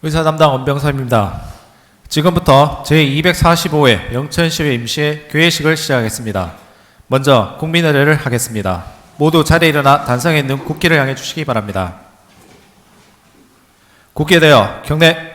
의사담당 원병섭입니다. 지금부터 제245회 영천시의회 임시회 교회식을 시작하겠습니다. 먼저 국민의례를 하겠습니다. 모두 자리에 일어나 단상에 있는 국기를 향해 주시기 바랍니다. 국기에 대여 경례.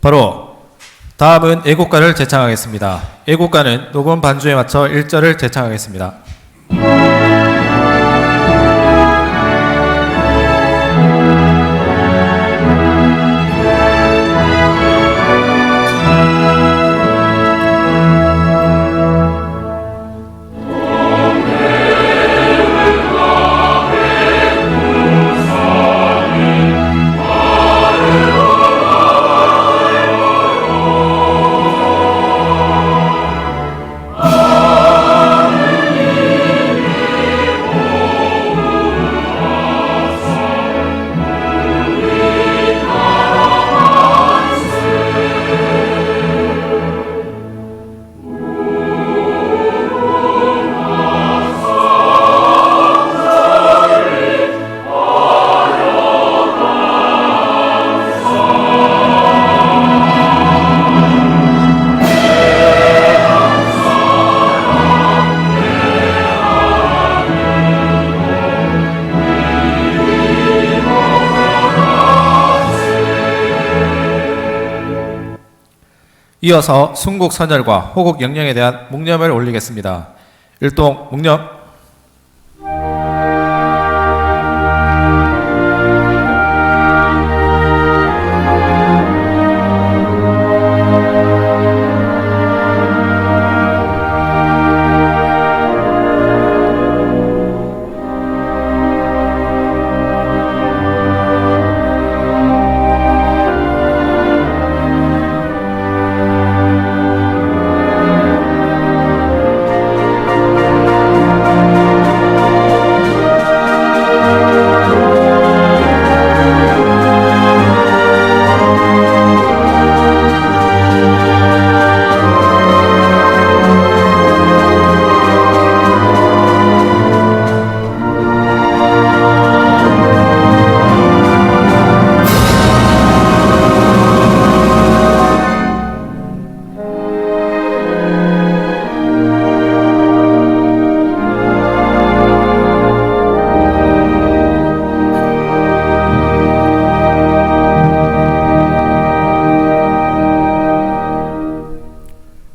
바로 다음은 애국가를 제창하겠습니다. 애국가는 녹음 반주에 맞춰 1절을 제창하겠습니다. 이어서 순국 선열과 호국 영령에 대한 묵념을 올리겠습니다. 일동 묵념.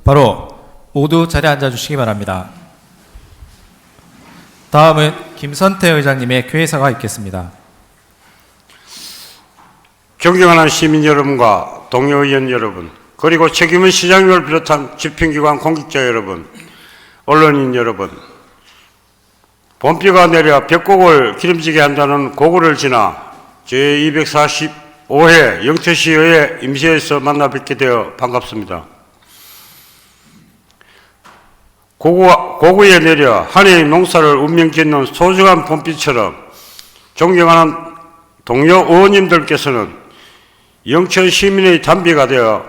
바로 모두 자리에 앉아주시기 바랍니다. 다음은 김선태 의장님의 교회사가 있겠습니다. 존경하는 시민 여러분과 동료 의원 여러분, 그리고 책임은 시장님을 비롯한 집행기관 공직자 여러분, 언론인 여러분, 봄비가 내려 벽곡을 기름지게 한다는 고구를 지나 제245회 영천시의회 임시회에서 만나 뵙게 되어 반갑습니다. 고구에 내려 한 해의 농사를 운명짓는 소중한 봄비처럼 존경하는 동료 의원님들께서는 영천 시민의 단비가 되어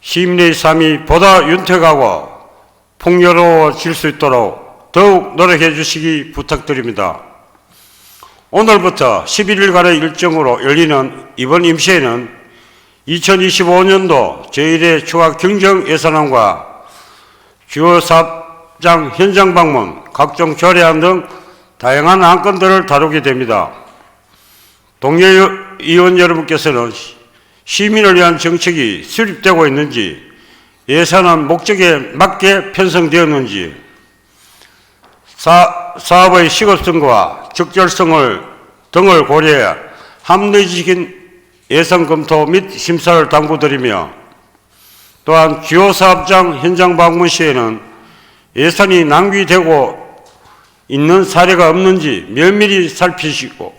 시민의 삶이 보다 윤택하고 풍요로워질 수 있도록 더욱 노력해 주시기 부탁드립니다. 오늘부터 11일간의 일정으로 열리는 이번 임시회는 2025년도 제1회 추가 경정 예산안과 주요 사업장 현장 방문, 각종 조례안 등 다양한 안건들을 다루게 됩니다. 동료 의원 여러분께서는 시민을 위한 정책이 수립되고 있는지, 예산안 목적에 맞게 편성되었는지, 사업의 시급성과 적절성을 등을 고려해 합리적인 예산 검토 및 심사를 당부드리며 또한 주요 사업장 현장 방문 시에는 예산이 낭비되고 있는 사례가 없는지 면밀히 살피시고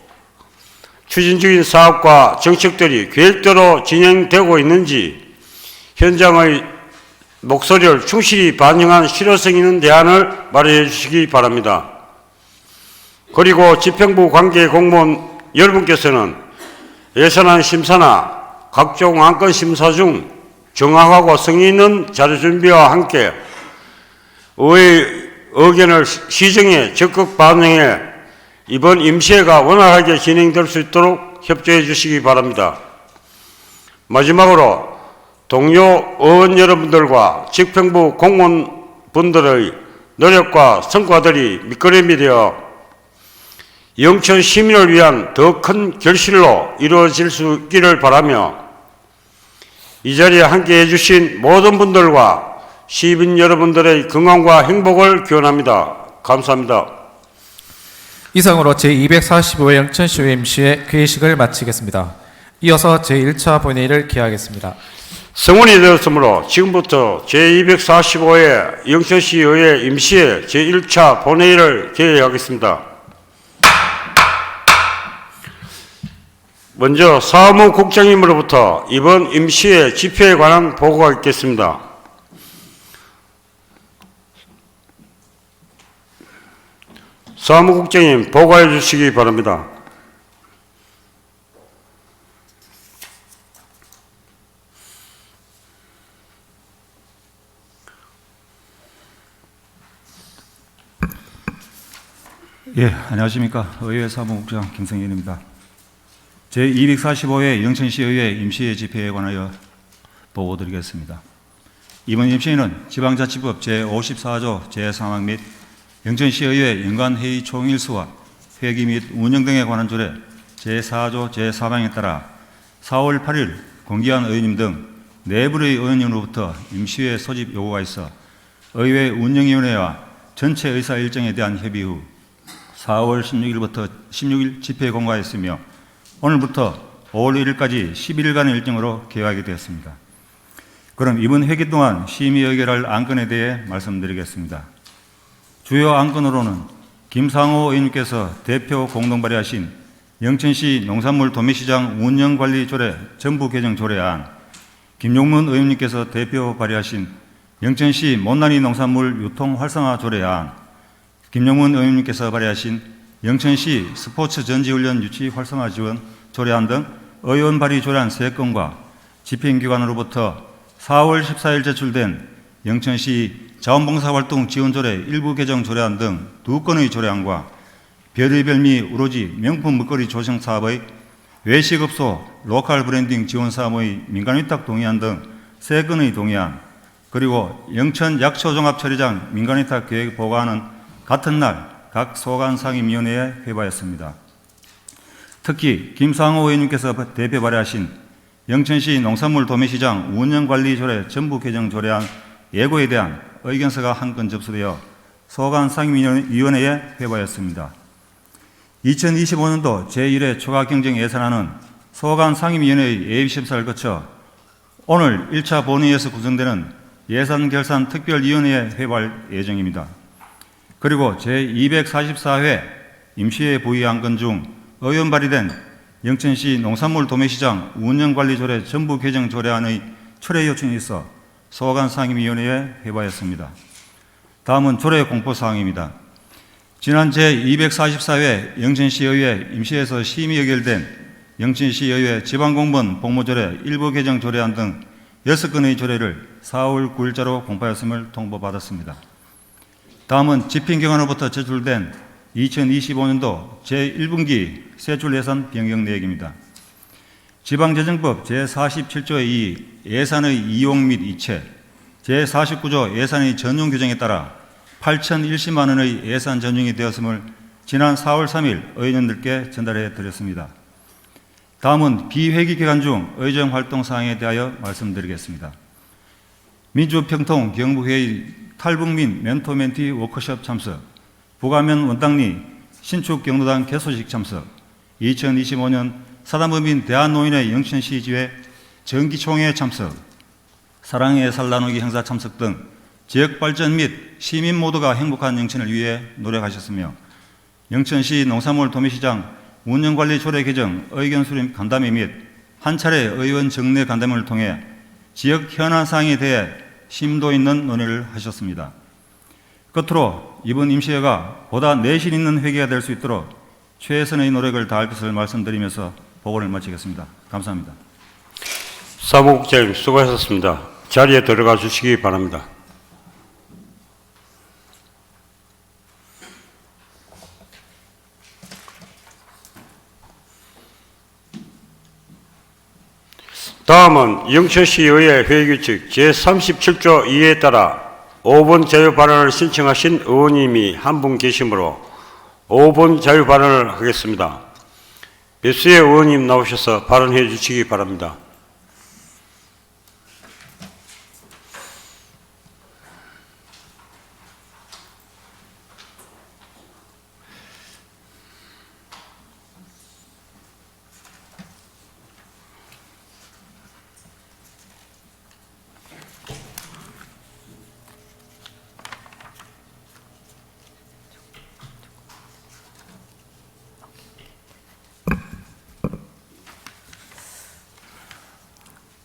추진 중인 사업과 정책들이 계획대로 진행되고 있는지 현장의 목소리를 충실히 반영한 실효성 있는 대안을 마련해 주시기 바랍니다. 그리고 집행부 관계 공무원 여러분께서는 예산안 심사나 각종 안건 심사 중 정확하고 성의 있는 자료 준비와 함께 의회의 의견을 시정에 적극 반영해 이번 임시회가 원활하게 진행될 수 있도록 협조해 주시기 바랍니다. 마지막으로 동료 의원 여러분들과 집행부 공무원분들의 노력과 성과들이 밑거름이 되어 영천 시민을 위한 더 큰 결실로 이루어질 수 있기를 바라며 이 자리에 함께해 주신 모든 분들과 시민 여러분들의 건강과 행복을 기원합니다. 감사합니다. 이상으로 제245회 영천시의회 임시회 회의식을 마치겠습니다. 이어서 제1차 본회의를 개하겠습니다. 성원이 되었으므로 지금부터 제245회 영천시의회 임시회 제1차 본회의를 개회하겠습니다. 먼저 사무국장님으로부터 이번 임시회 집회에 관한 보고가 있겠습니다. 사무국장님 보고해 주시기 바랍니다. 예, 안녕하십니까. 의회 사무국장 김성현입니다. 제245회 영천시의회 임시회 집회에 관하여 보고드리겠습니다. 이번 임시회는 지방자치법 제54조 제3항 및 영천시의회 연간회의 총일수와 회기 및 운영 등에 관한 조례 제4조 제4항에 따라 4월 8일 공기한 의원님 등 내부의 의원님으로부터 임시회 소집 요구가 있어 의회 운영위원회와 전체 의사 일정에 대한 협의 후 4월 16일부터 16일 집회에 공고하였으며 오늘부터 5월 1일까지 11일간의 일정으로 개회하게 되었습니다. 그럼 이번 회기 동안 심의 의결할 안건에 대해 말씀드리겠습니다. 주요 안건으로는 김상호 의원님께서 대표 공동 발의하신 영천시 농산물 도매시장 운영관리조례 전부 개정 조례안, 김용문 의원님께서 대표 발의하신 영천시 못난이 농산물 유통 활성화 조례안, 김용문 의원님께서 발의하신 영천시 스포츠 전지훈련 유치 활성화 지원 조례안 등 의원 발의 조례안 3건과 집행기관으로부터 4월 14일 제출된 영천시 자원봉사활동 지원조례 일부 개정 조례안 등 2건의 조례안과 별의별 미 우로지 명품 먹거리 조성 사업의 외식업소 로컬 브랜딩 지원 사업의 민간위탁 동의안 등 3건의 동의안, 그리고 영천 약초종합처리장 민간위탁 계획 보고안은 같은 날 각 소관상임위원회에 회부하였습니다. 특히 김상호 의원님께서 대표 발의하신 영천시 농산물 도매시장 운영관리조례 전부 개정 조례안 예고에 대한 의견서가 한 건 접수되어 소관상임위원회에 회부하였습니다. 2025년도 제1회 초과경정 예산안은 소관상임위원회의 예비심사를 거쳐 오늘 1차 본회의에서 구성되는 예산결산특별위원회에 회부할 예정입니다. 그리고 제244회 임시회 부의 안건 중 의원 발의된 영천시 농산물 도매시장 운영관리조례 전부 개정 조례안의 철회 요청이 있어 소관상임위원회에 회부하였습니다. 다음은 조례 공포사항입니다. 지난 제244회 영천시의회 임시회에서 심의 의결된 영천시의회 지방공무원 복무조례 일부 개정 조례안 등 6건의 조례를 4월 9일자로 공포하였음을 통보받았습니다. 다음은 집행기관으로부터 제출된 2025년도 제1분기 세출 예산 변경 내역입니다. 지방재정법 제47조의 2 예산의 이용 및 이체, 제49조 예산의 전용 규정에 따라 8,010만 원의 예산 전용이 되었음을 지난 4월 3일 의원님들께 전달해 드렸습니다. 다음은 비회기 기간 중 의정활동 사항에 대하여 말씀드리겠습니다. 민주평통 경부회의 탈북민 멘토멘티 워크숍 참석, 부가면 원당리 신축 경로당 개소식 참석, 2025년 사단법인 대한노인의 영천시 지회 정기총회 참석, 사랑의 살 나누기 행사 참석 등 지역 발전 및 시민 모두가 행복한 영천을 위해 노력하셨으며 영천시 농산물 도매시장 운영관리 조례 개정 의견 수렴 간담회 및 한 차례 의원 정례 간담회를 통해 지역 현안 사항에 대해 심도 있는 논의를 하셨습니다. 끝으로 이번 임시회가 보다 내실 있는 회기가 될 수 있도록 최선의 노력을 다할 것을 말씀드리면서 보고를 마치겠습니다. 감사합니다. 사무국장님 수고하셨습니다. 자리에 들어가 주시기 바랍니다. 다음은 영천시의회 회의규칙 제37조 2에 따라 5분 자유발언을 신청하신 의원님이 한 분 계시므로 5분 자유발언을 하겠습니다. 배수의 의원님 나오셔서 발언해 주시기 바랍니다.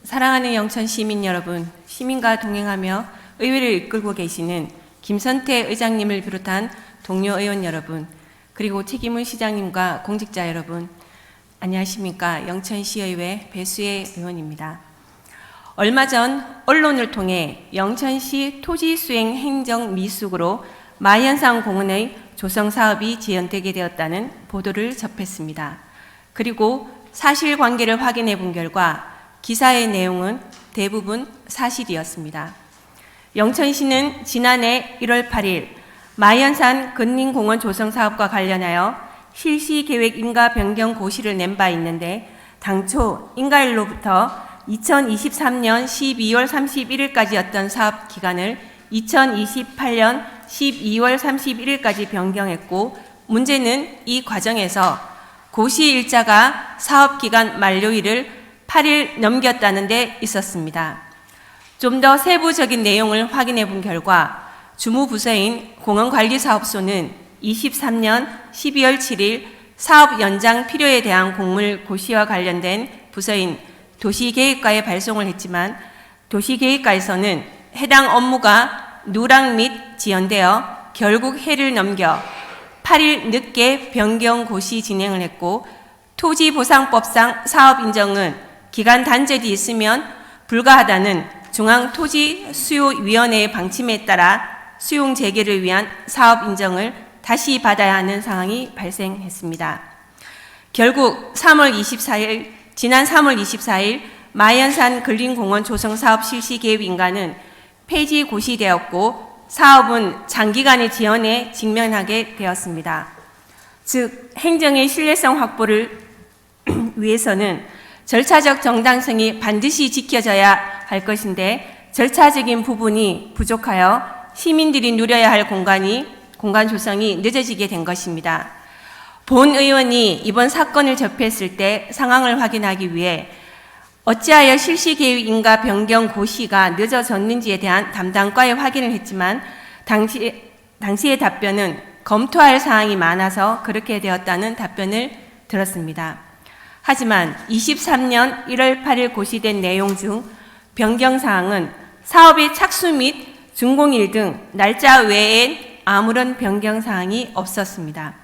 사랑하는 영천 시민 여러분, 시민과 동행하며 의회를 이끌고 계시는 김선태 의장님을 비롯한 동료 의원 여러분, 그리고 책임은 시장님과 공직자 여러분, 안녕하십니까. 영천시의회 배수혜 의원입니다. 얼마 전 언론을 통해 영천시 토지수행 행정 미숙으로 마현상 공원의 조성 사업이 지연되게 되었다는 보도를 접했습니다. 그리고 사실관계를 확인해 본 결과 기사의 내용은 대부분 사실이었습니다. 영천시는 지난해 1월 8일 마현산 근린공원 조성 사업과 관련하여 실시계획 인가 변경 고시를 낸 바 있는데 당초 인가일로부터 2023년 12월 31일까지였던 사업 기간을 2028년 12월 31일까지 변경했고, 문제는 이 과정에서 고시 일자가 사업 기간 만료일을 8일 넘겼다는 데 있었습니다. 좀 더 세부적인 내용을 확인해 본 결과 주무부서인 공원관리사업소는 23년 12월 7일 사업 연장 필요에 대한 공물 고시와 관련된 부서인 도시계획과에 발송을 했지만 도시계획과에서는 해당 업무가 누락 및 지연되어 결국 해를 넘겨 8일 늦게 변경 고시 진행을 했고, 토지보상법상 사업 인정은 기간 단절이 있으면 불가하다는 중앙토지수요위원회의 방침에 따라 수용 재개를 위한 사업 인정을 다시 받아야 하는 상황이 발생했습니다. 결국 지난 3월 24일 마현산 근린공원 조성사업 실시계획 인가는 폐지 고시되었고 사업은 장기간의 지연에 직면하게 되었습니다. 즉, 행정의 신뢰성 확보를 위해서는 절차적 정당성이 반드시 지켜져야 할 것인데 절차적인 부분이 부족하여 시민들이 누려야 할 공간 조성이 늦어지게 된 것입니다. 본 의원이 이번 사건을 접했을 때 상황을 확인하기 위해 어찌하여 실시계획 인가 변경 고시가 늦어졌는지에 대한 담당과에 확인을 했지만 당시의 답변은 검토할 사항이 많아서 그렇게 되었다는 답변을 들었습니다. 하지만 23년 1월 8일 고시된 내용 중 변경사항은 사업의 착수 및 준공일 등 날짜 외엔 아무런 변경사항이 없었습니다.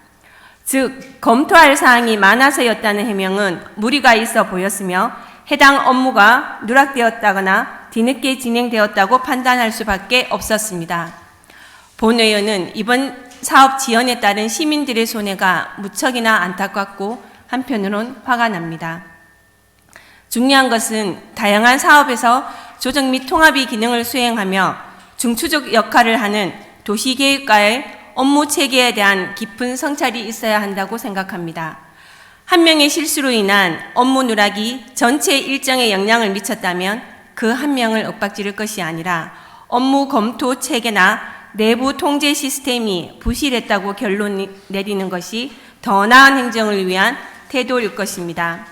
즉, 검토할 사항이 많아서였다는 해명은 무리가 있어 보였으며 해당 업무가 누락되었다거나 뒤늦게 진행되었다고 판단할 수밖에 없었습니다. 본 의원은 이번 사업 지연에 따른 시민들의 손해가 무척이나 안타깝고 한편으론 화가 납니다. 중요한 것은 다양한 사업에서 조정 및 통합의 기능을 수행하며 중추적 역할을 하는 도시계획과의 업무 체계에 대한 깊은 성찰이 있어야 한다고 생각합니다. 한 명의 실수로 인한 업무 누락이 전체 일정에 영향을 미쳤다면 그 한 명을 윽박지를 것이 아니라 업무 검토 체계나 내부 통제 시스템이 부실했다고 결론 내리는 것이 더 나은 행정을 위한 태도일 것입니다.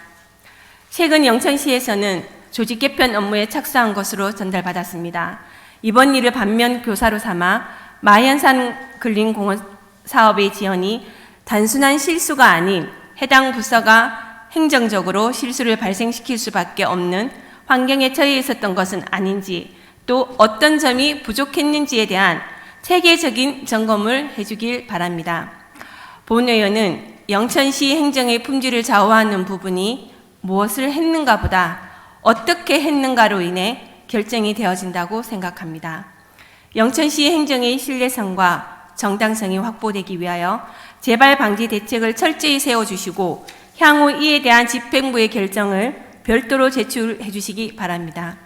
최근 영천시에서는 조직 개편 업무에 착수한 것으로 전달받았습니다. 이번 일을 반면 교사로 삼아 마현산 근린공원 사업의 지연이 단순한 실수가 아닌 해당 부서가 행정적으로 실수를 발생시킬 수밖에 없는 환경에 처해 있었던 것은 아닌지, 또 어떤 점이 부족했는지에 대한 체계적인 점검을 해주길 바랍니다. 본 의원은 영천시 행정의 품질을 좌우하는 부분이 무엇을 했는가 보다 어떻게 했는가로 인해 결정이 되어진다고 생각합니다. 영천시 행정의 신뢰성과 정당성이 확보되기 위하여 재발 방지 대책을 철저히 세워주시고 향후 이에 대한 집행부의 결정을 별도로 제출해 주시기 바랍니다.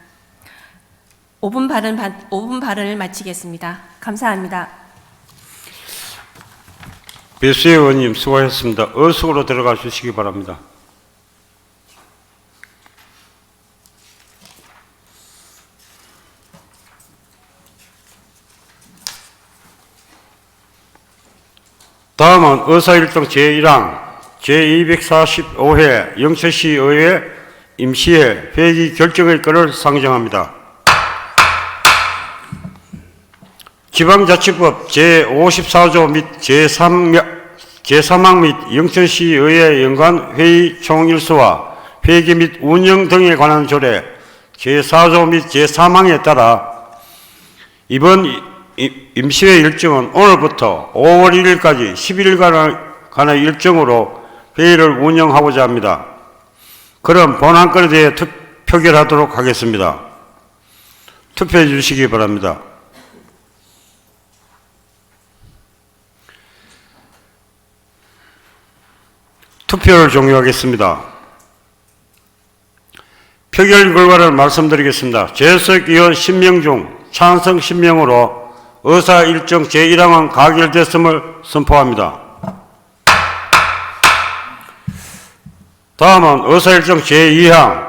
5분 발언을 마치겠습니다. 감사합니다. 배수혜 의원님 수고하셨습니다. 어숙으로 들어가 주시기 바랍니다. 다음은 의사일정 제1항 제245회 영천시 의회 임시회 회기 결정의 건을 상정합니다. 지방자치법 제54조 및 제3항 및 영천시 의회 연간 회의 총일수와 회기 및 운영 등에 관한 조례 제4조 및 제3항에 따라 이번 임시회 일정은 오늘부터 5월 1일까지 10일간의 일정으로 회의를 운영하고자 합니다. 그럼 본안건에 대해 표결하도록 하겠습니다. 투표해 주시기 바랍니다. 투표를 종료하겠습니다. 표결 결과를 말씀드리겠습니다. 재석 의원 10명 중 찬성 10명으로 의사일정 제1항은 가결됐음을 선포합니다. 다음은 의사일정 제2항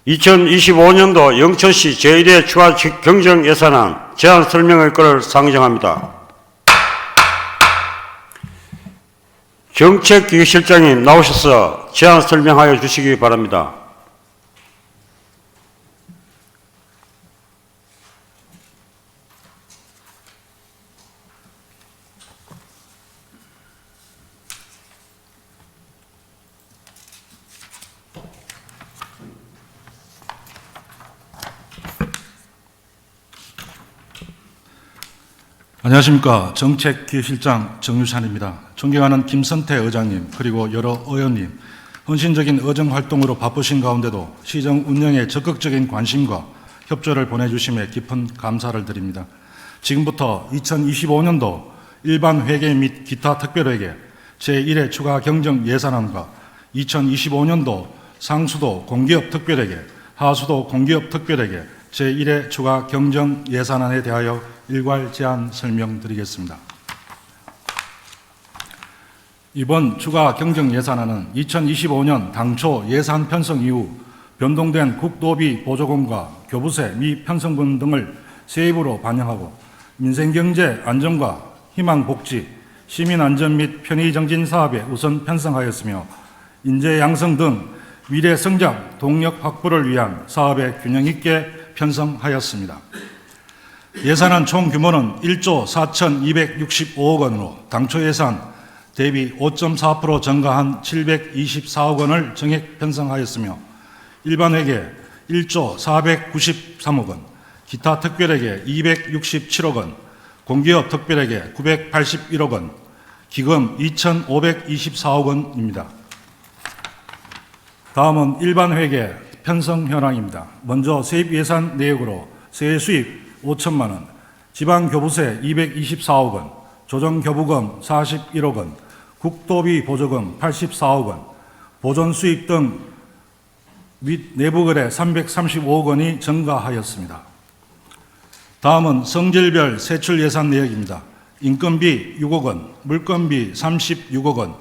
2025년도 영천시 제1회 추가 경정예산안 제안 설명의 건을 상정합니다. 정책기획실장님 나오셔서 제안 설명하여 주시기 바랍니다. 안녕하십니까. 정책기획실장 정유찬입니다. 존경하는 김선태 의장님, 그리고 여러 의원님, 헌신적인 의정활동으로 바쁘신 가운데도 시정 운영에 적극적인 관심과 협조를 보내주심에 깊은 감사를 드립니다. 지금부터 2025년도 일반 회계 및 기타 특별회계 제1회 추가 경정 예산안과 2025년도 상수도 공기업 특별회계, 하수도 공기업 특별회계 제1회 추가 경정 예산안에 대하여 일괄 제안 설명드리겠습니다. 이번 추가 경정 예산안은 2025년 당초 예산 편성 이후 변동된 국도비 보조금과 교부세 미 편성분 등을 세입으로 반영하고 민생경제 안정과 희망복지, 시민안전 및 편의정진 사업에 우선 편성하였으며 인재 양성 등 미래 성장 동력 확보를 위한 사업에 균형 있게 편성하였습니다. 예산안 총 규모는 1조 4,265억 원으로 당초 예산 대비 5.4% 증가한 724억 원을 정액 편성하였으며 일반 회계 1조 493억 원, 기타 특별회계 267억 원, 공기업 특별회계 981억 원, 기금 2,524억 원입니다. 다음은 일반 회계 편성 현황입니다. 먼저 세입 예산 내역으로 세외 수입 5천만 원, 지방교부세 224억 원, 조정교부금 41억 원, 국도비 보조금 84억 원, 보존수익 등 및 내부거래 335억 원이 증가하였습니다. 다음은 성질별 세출 예산 내역입니다. 인건비 6억 원, 물건비 36억 원,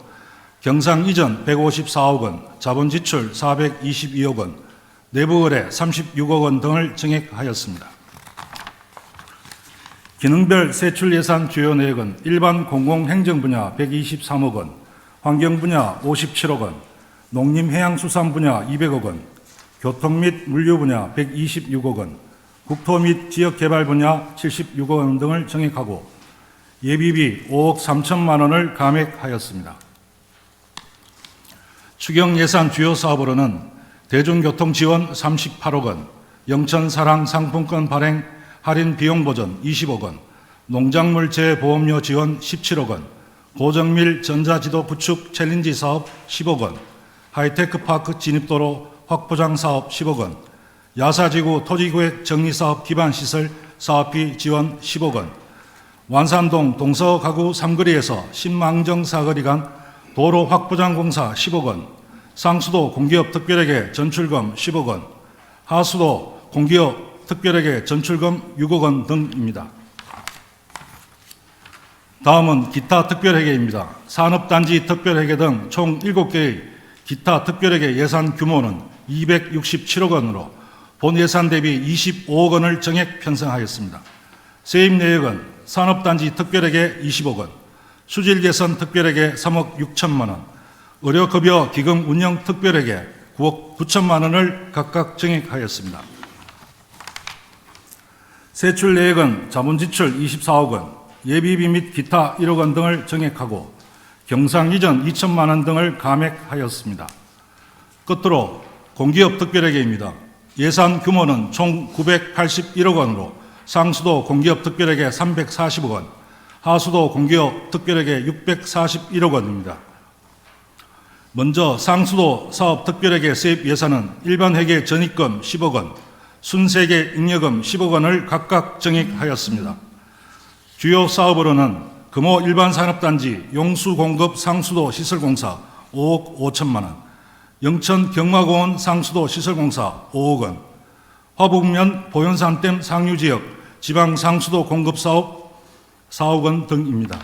경상 이전 154억 원, 자본지출 422억 원, 내부거래 36억 원 등을 증액하였습니다. 기능별 세출 예산 주요 내역은 일반 공공행정 분야 123억 원, 환경 분야 57억 원, 농림해양수산 분야 200억 원, 교통 및 물류 분야 126억 원, 국토 및 지역개발 분야 76억 원 등을 정액하고 예비비 5억 3천만 원을 감액하였습니다. 추경 예산 주요 사업으로는 대중교통 지원 38억 원, 영천 사랑 상품권 발행 할인 비용 보전 20억 원, 농작물 재보험료 지원 17억 원, 고정밀 전자지도 구축 챌린지 사업 10억 원, 하이테크파크 진입도로 확보장 사업 10억 원, 야사지구 토지구획 정리사업 기반시설 사업비 지원 10억 원, 완산동 동서가구 3거리에서 신망정 사거리 간 도로 확보장 공사 10억 원, 상수도 공기업 특별회계 전출금 10억 원, 하수도 공기업 특별회계 전출금 6억 원 등입니다. 다음은 기타 특별회계입니다. 산업단지 특별회계 등 총 7개의 기타 특별회계 예산 규모는 267억 원으로 본 예산 대비 25억 원을 정액 편성하였습니다. 세입 내역은 산업단지 특별회계 20억 원, 수질개선 특별회계 3억 6천만 원, 의료급여 기금 운영 특별회계 9억 9천만 원을 각각 정액하였습니다. 세출 내역은 자본지출 24억 원, 예비비 및 기타 1억 원 등을 정액하고 경상 이전 2천만 원 등을 감액하였습니다. 끝으로 공기업 특별회계입니다. 예산 규모는 총 981억 원으로 상수도 공기업 특별회계 340억 원, 하수도 공기업 특별회계 641억 원입니다. 먼저 상수도 사업 특별회계 세입 예산은 일반 회계 전입금 10억 원, 순세계 잉여금 10억 원을 각각 정액하였습니다. 주요 사업으로는 금호 일반산업단지 용수공급 상수도 시설공사 5억 5천만 원, 영천 경마공원 상수도 시설공사 5억 원, 화북면 보현산댐 상류지역 지방 상수도 공급사업 4억 원 등입니다.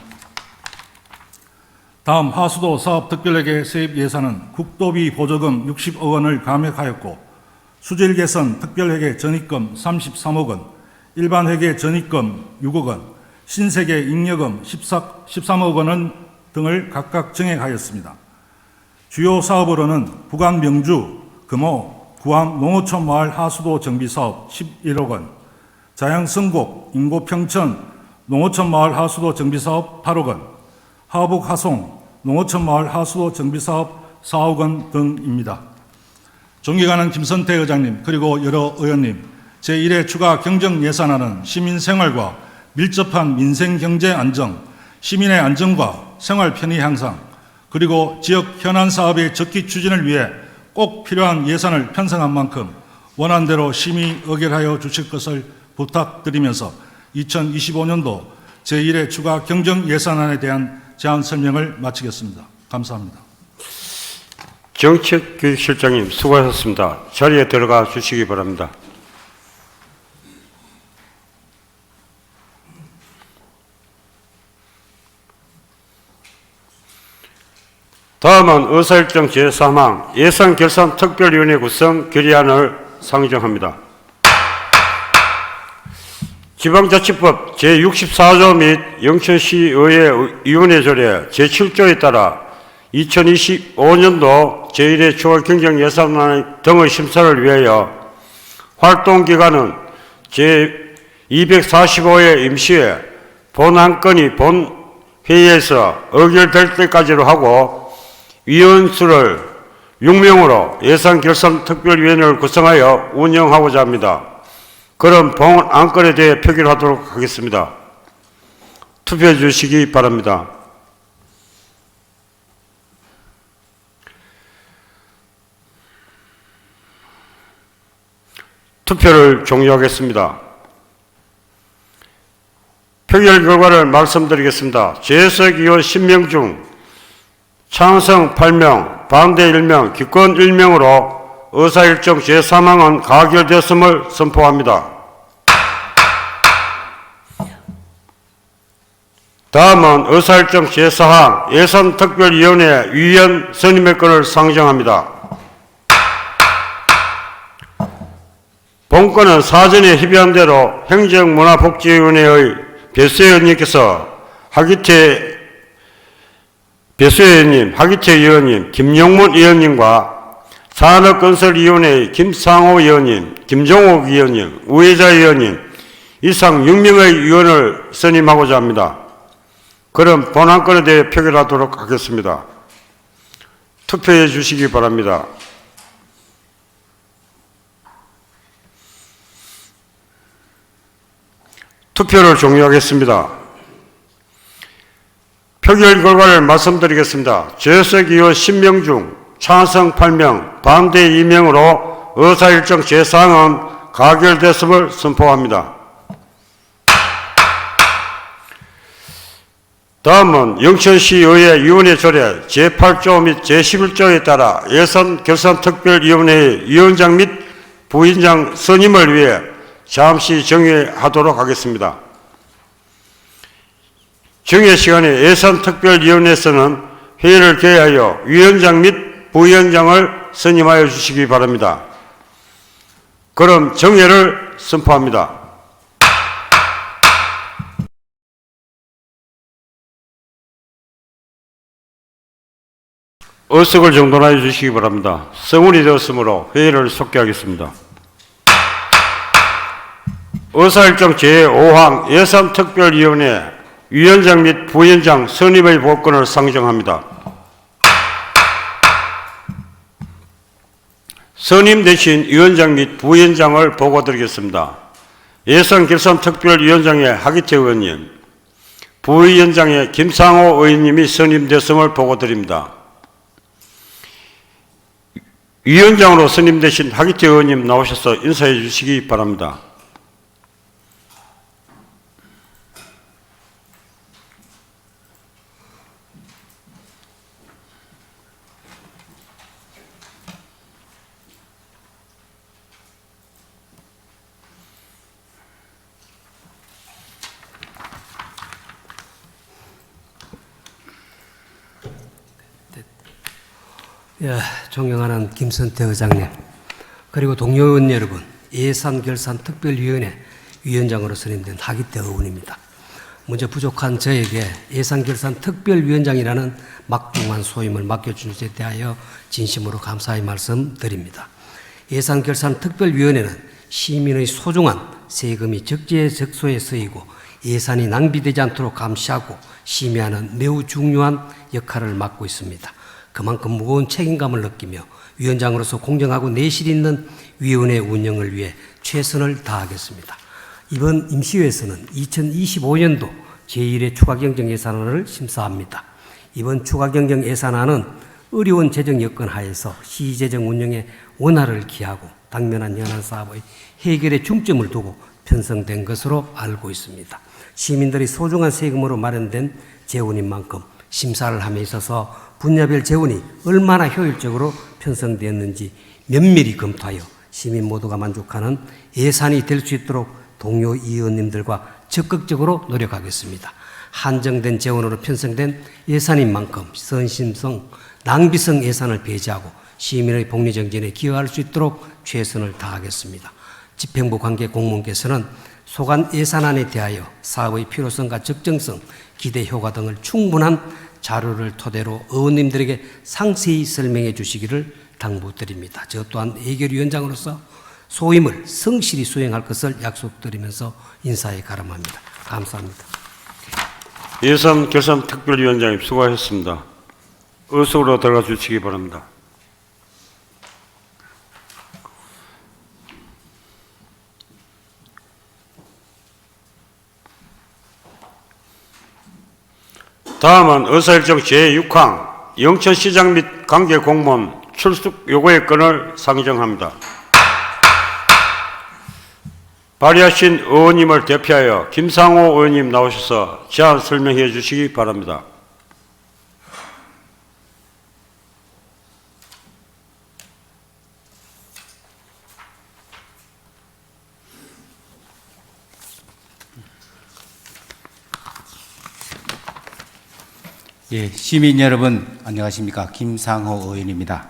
다음 하수도 사업 특별회계 세입 예산은 국도비 보조금 60억 원을 감액하였고 수질 개선 특별회계 전입금 33억 원, 일반 회계 전입금 6억 원, 신세계 잉여금 13억 원 등을 각각 정액하였습니다. 주요 사업으로는 부관 명주, 금호, 구암 농어촌 마을 하수도 정비 사업 11억 원, 자양 성곡, 인고 평천 농어촌 마을 하수도 정비 사업 8억 원, 하북 하송 농어촌 마을 하수도 정비 사업 4억 원 등입니다. 존경하는 김선태 의장님 그리고 여러 의원님, 제1회 추가 경정 예산안은 시민 생활과 밀접한 민생 경제 안정, 시민의 안정과 생활 편의 향상, 그리고 지역 현안 사업의 적기 추진을 위해 꼭 필요한 예산을 편성한 만큼 원안대로 심의 의결하여 주실 것을 부탁드리면서 2025년도 제1회 추가 경정 예산안에 대한 제안 설명을 마치겠습니다. 감사합니다. 정책교육실장님 수고하셨습니다. 자리에 들어가 주시기 바랍니다. 다음은 의사일정 제3항 예산결산특별위원회 구성 결의안을 상정합니다. 지방자치법 제64조 및 영천시의회 위원회 조례 제7조에 따라 2025년도 제1회 추가 경정 예산안 등의 심사를 위하여 활동기간은 제245회 임시회 본안건이 본회의에서 의결될 때까지로 하고 위원수를 6명으로 예산결산특별위원회를 구성하여 운영하고자 합니다. 그럼 본 안건에 대해 표기를 하도록 하겠습니다. 투표해 주시기 바랍니다. 투표를 종료하겠습니다. 표결 결과를 말씀드리겠습니다. 재석 의원 10명 중 찬성 8명, 반대 1명, 기권 1명으로 의사일정 제3항은 가결되었음을 선포합니다. 다음은 의사일정 제4항 예산특별위원회 위원 선임의 건을 상정합니다. 본건은 사전에 협의한 대로 행정문화복지위원회의 배수혜원님께서 배수혜 의원님, 하기태 의원님, 김용문 의원님과 산업건설위원회 김상호 위원님, 김종욱 위원님, 우혜자 위원님 이상 6명의 위원을 선임하고자 합니다. 그럼 본안건에 대해 표결하도록 하겠습니다. 투표해 주시기 바랍니다. 투표를 종료하겠습니다. 표결 결과를 말씀드리겠습니다. 죄석 의원 10명 중 찬성 8명, 반대 2명으로 의사일정 제4항은 가결됐음을 선포합니다. 다음은 영천시의회 위원회 조례 제8조 및 제11조에 따라 예산결산특별위원회의 위원장 및 부위원장 선임을 위해 잠시 정회하도록 하겠습니다. 정회 시간에 예산특별위원회에서는 회의를 개하여 위원장 및 부위원장을 선임하여 주시기 바랍니다. 그럼 정회를 선포합니다. 의석을 정돈하여 주시기 바랍니다. 성운이 되었으므로 회의를 속개하겠습니다. 의사일정 제5항 예산특별위원회 위원장 및 부위원장 선임의 보건을 상정합니다. 선임 대신 위원장 및 부위원장을 보고드리겠습니다. 예산결산특별위원장의 하기태 의원님, 부위원장의 김상호 의원님이 선임됐음을 보고드립니다. 위원장으로 선임되신 하기태 의원님 나오셔서 인사해 주시기 바랍니다. 예, 존경하는 김선태 의장님, 그리고 동료 의원 여러분, 예산결산특별위원회 위원장으로 선임된 하기태 의원입니다. 먼저 부족한 저에게 예산결산특별위원장이라는 막중한 소임을 맡겨준 것에 대하여 진심으로 감사의 말씀드립니다. 예산결산특별위원회는 시민의 소중한 세금이 적재적소에 쓰이고 예산이 낭비되지 않도록 감시하고 심의하는 매우 중요한 역할을 맡고 있습니다. 그만큼 무거운 책임감을 느끼며 위원장으로서 공정하고 내실 있는 위원회 운영을 위해 최선을 다하겠습니다. 이번 임시회에서는 2025년도 제1회 추가경정 예산안을 심사합니다. 이번 추가경정 예산안은 어려운 재정 여건 하에서 시재정 운영의 원활을 기하고 당면한 현안 사업의 해결에 중점을 두고 편성된 것으로 알고 있습니다. 시민들이 소중한 세금으로 마련된 재원인 만큼 심사를 함에 있어서 분야별 재원이 얼마나 효율적으로 편성되었는지 면밀히 검토하여 시민 모두가 만족하는 예산이 될 수 있도록 동료 의원님들과 적극적으로 노력하겠습니다. 한정된 재원으로 편성된 예산인 만큼 선심성, 낭비성 예산을 배제하고 시민의 복리 정진에 기여할 수 있도록 최선을 다하겠습니다. 집행부 관계 공무원께서는 소관 예산안에 대하여 사업의 필요성과 적정성, 기대 효과 등을 충분한 자료를 토대로 의원님들에게 상세히 설명해 주시기를 당부드립니다. 저 또한 예결위원장으로서 소임을 성실히 수행할 것을 약속드리면서 인사에 가름합니다. 감사합니다. 예산결산특별위원장님 수고하셨습니다. 의석으로 들어가 주시기 바랍니다. 다음은 의사일정 제6항 영천시장 및 관계공무원 출석 요구의 건을 상정합니다. 발의하신 의원님을 대표하여 김상호 의원님 나오셔서 제안 설명해 주시기 바랍니다. 예, 시민 여러분 안녕하십니까. 김상호 의원입니다.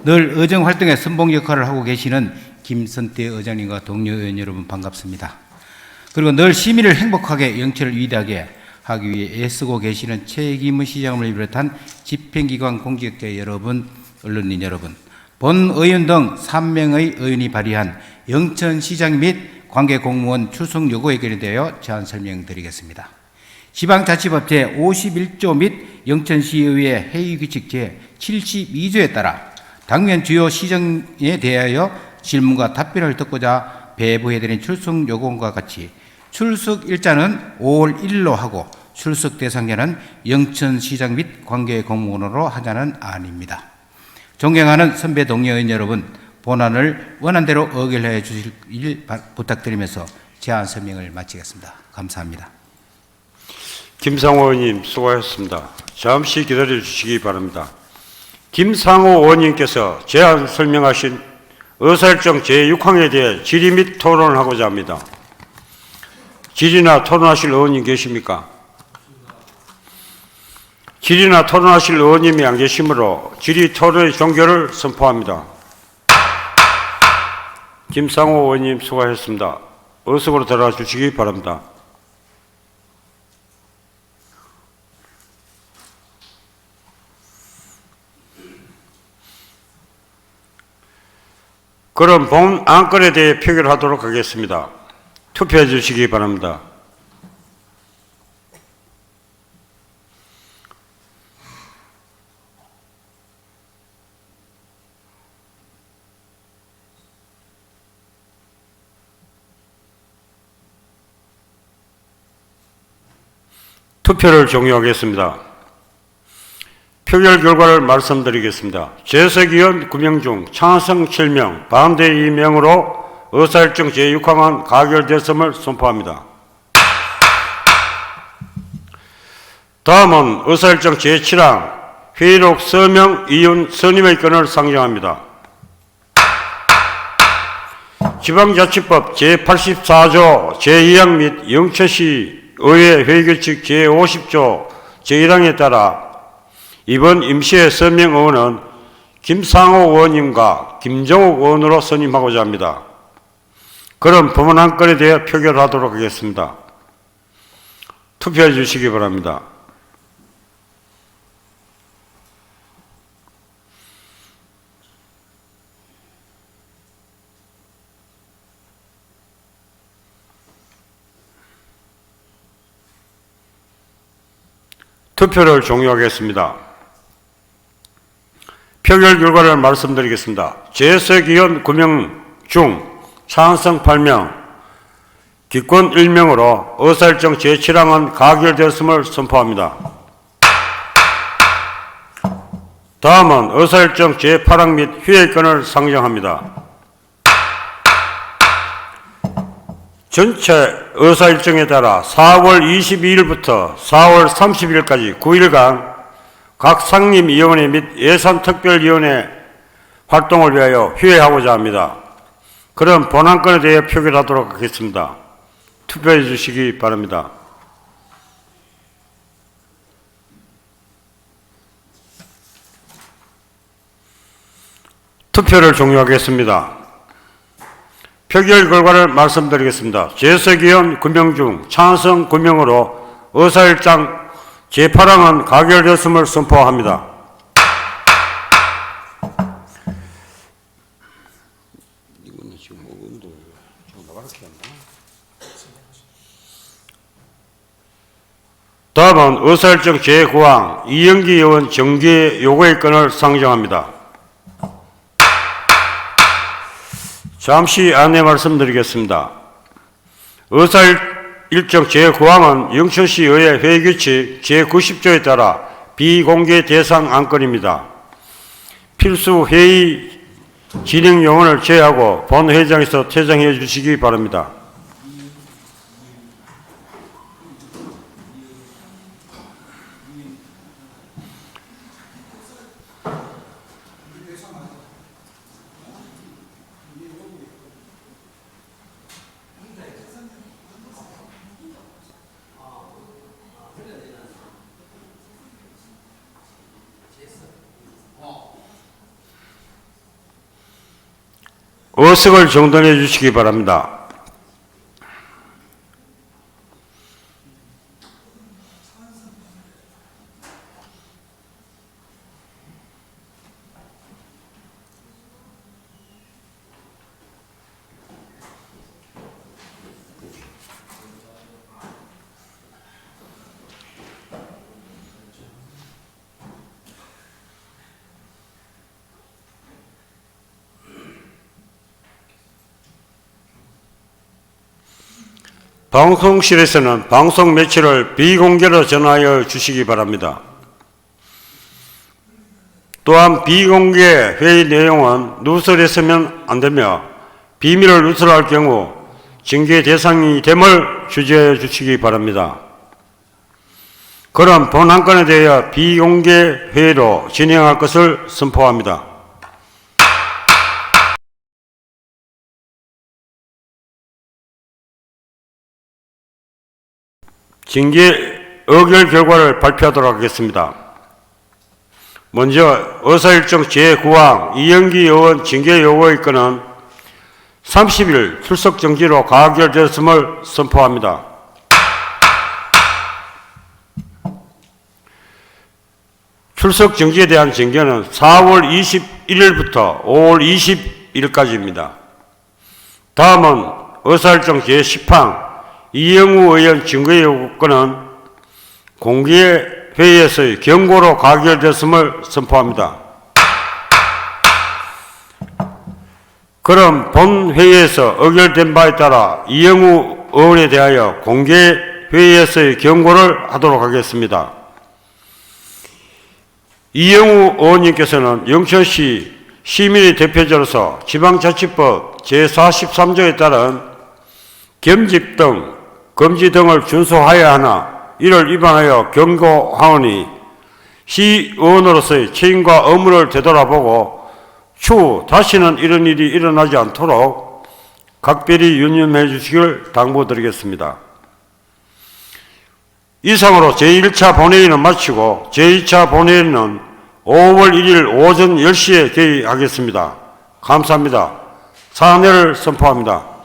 늘 의정 활동에 선봉 역할을 하고 계시는 김선태 의장님과 동료 의원 여러분 반갑습니다. 그리고 늘 시민을 행복하게 영천을 위대하게 하기 위해 애쓰고 계시는 최기문 시장을 비롯한 집행기관 공직자 여러분, 언론인 여러분, 본 의원 등 3명의 의원이 발의한 영천시장 및 관계공무원 출석 요구에 결의되어 제안 설명드리겠습니다. 지방자치법 제51조 및 영천시의회 회의규칙 제72조에 따라 당면 주요 시정에 대하여 질문과 답변을 듣고자 배부해드린 출석 요구과 같이 출석 일자는 5월 1일로 하고 출석 대상자는 영천시장 및 관계공무원으로 하자는 안입니다. 존경하는 선배 동료 의원 여러분, 본안을 원안대로 의결해 주실 일 부탁드리면서 제안 설명을 마치겠습니다. 감사합니다. 김상호 의원님 수고하셨습니다. 잠시 기다려 주시기 바랍니다. 김상호 의원님께서 제안 설명하신 의사일정 제6항에 대해 질의 및 토론을 하고자 합니다. 질의나 토론하실 의원님 계십니까? 질의나 토론하실 의원님이 안 계시므로 질의 토론의 종결을 선포합니다. 김상호 의원님 수고하셨습니다. 의석으로 들어가 주시기 바랍니다. 그럼 본 안건에 대해 표결하도록 하겠습니다. 투표해 주시기 바랍니다. 투표를 종료하겠습니다. 표결 결과를 말씀드리겠습니다. 재석 의원 9명 중 찬성 7명, 반대 2명으로 의사일정 제6항은 가결됐음을 선포합니다. 다음은 의사일정 제7항 회의록 서명 이윤 선임의 건을 상정합니다. 지방자치법 제84조 제2항 및 영천시 의회 회의규칙 제50조 제1항에 따라 이번 임시회 서명 의원은 김상호 의원님과 김정욱 의원으로 선임하고자 합니다. 그럼 법안 안건에 대해 표결하도록 하겠습니다. 투표해 주시기 바랍니다. 투표를 종료하겠습니다. 표결 결과를 말씀드리겠습니다. 재석 의원 9명 중 찬성 8명, 기권 1명으로 의사일정 제7항은 가결되었음을 선포합니다. 다음은 의사일정 제8항 및 회의건을 상정합니다. 전체 의사일정에 따라 4월 22일부터 4월 30일까지 9일간 각 상임위원회 및 예산특별위원회 활동을 위하여 휴회하고자 합니다. 그럼 본안건에 대해 표결하도록 하겠습니다. 투표해 주시기 바랍니다. 투표를 종료하겠습니다. 표결 결과를 말씀드리겠습니다. 재석 의원 9명 중 찬성 9명으로 의사일정 제8항은 가결되었음을 선포합니다. 다음은 의사일정 제9항 이영기 의원 정계 요구의 건을 상정합니다. 잠시 안내 말씀드리겠습니다. 의사일정 제9항은 영천시 의회 회의규칙 제90조에 따라 비공개 대상 안건입니다. 필수 회의 진행 요원을 제외하고 본회의장에서 퇴장해 주시기 바랍니다. 의석을 정돈해 주시기 바랍니다. 방송실에서는 방송 매체를 비공개로 전하여 주시기 바랍니다. 또한 비공개 회의 내용은 누설했으면 안 되며 비밀을 누설할 경우 징계 대상이 됨을 주의해 주시기 바랍니다. 그럼 본 한 건에 대하여 비공개 회의로 진행할 것을 선포합니다. 징계 의결 결과를 발표하도록 하겠습니다. 먼저 의사일정 제9항 이영기 의원 징계 요구의 건은 30일 출석 정지로 가결되었음을 선포합니다. 출석 정지에 대한 징계는 4월 21일부터 5월 20일까지입니다. 다음은 의사일정 제10항 이영우 의원 징계 요구건은 공개 회의에서의 경고로 가결됐음을 선포합니다. 그럼 본 회의에서 의결된 바에 따라 이영우 의원에 대하여 공개 회의에서의 경고를 하도록 하겠습니다. 이영우 의원님께서는 영천시 시민의 대표자로서 지방자치법 제43조에 따른 겸집 등 금지 등을 준수하여야 하나 이를 위반하여 경고하오니 시의원으로서의 책임과 의무를 되돌아보고 추후 다시는 이런 일이 일어나지 않도록 각별히 유념해 주시길 당부드리겠습니다. 이상으로 제1차 본회의는 마치고 제2차 본회의는 5월 1일 오전 10시에 개의하겠습니다. 감사합니다. 사안회를 선포합니다.